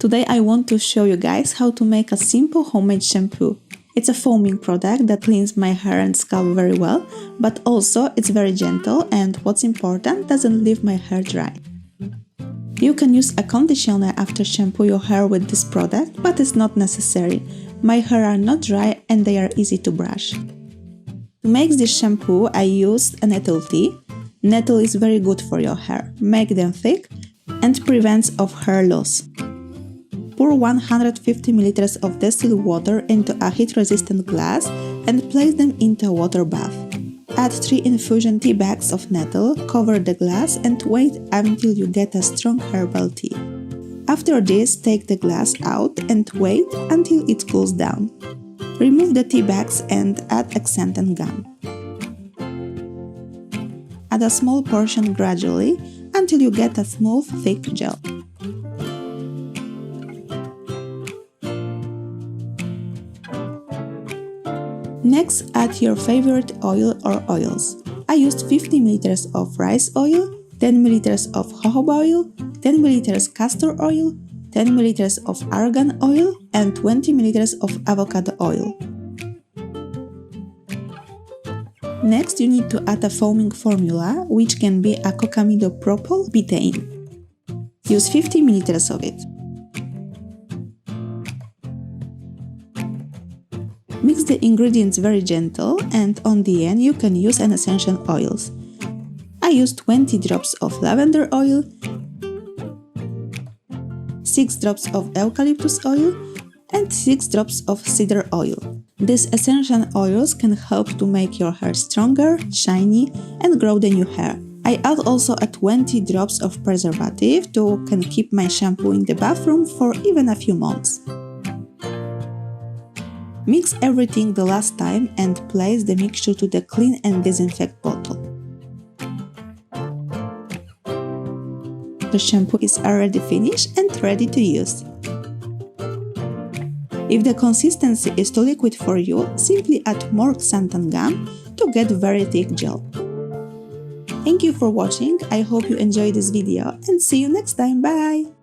Today I want to show you guys how to make a simple homemade shampoo. It's a foaming product that cleans my hair and scalp very well, but also it's very gentle and what's important, doesn't leave my hair dry. You can use a conditioner after shampoo your hair with this product, but it's not necessary. My hair are not dry and they are easy to brush. To make this shampoo I used a nettle tea. Nettle is very good for your hair, make them thick and prevents of hair loss. Pour 150 ml of distilled water into a heat-resistant glass and place them into a water bath. Add 3 infusion tea bags of nettle, cover the glass and wait until you get a strong herbal tea. After this, take the glass out and wait until it cools down. Remove the tea bags and add accent and gum. Add a small portion gradually until you get a smooth, thick gel. Next, add your favorite oil or oils. I used 50 ml of rice oil, 10 ml of jojoba oil, 10 ml castor oil, 10 ml of argan oil, and 20 ml of avocado oil. Next, you need to add a foaming formula, which can be a cocamidopropyl betaine. Use 50 ml of it. Mix the ingredients very gentle and on the end you can use an essential oils. I used 20 drops of lavender oil, 6 drops of eucalyptus oil and 6 drops of cedar oil. These essential oils can help to make your hair stronger, shiny and grow the new hair. I add also a 20 drops of preservative to can keep my shampoo in the bathroom for even a few months. Mix everything the last time and place the mixture to the clean and disinfect bottle. The shampoo is already finished and ready to use. If the consistency is too liquid for you, simply add more xanthan gum to get very thick gel. Thank you for watching, I hope you enjoyed this video and see you next time, bye!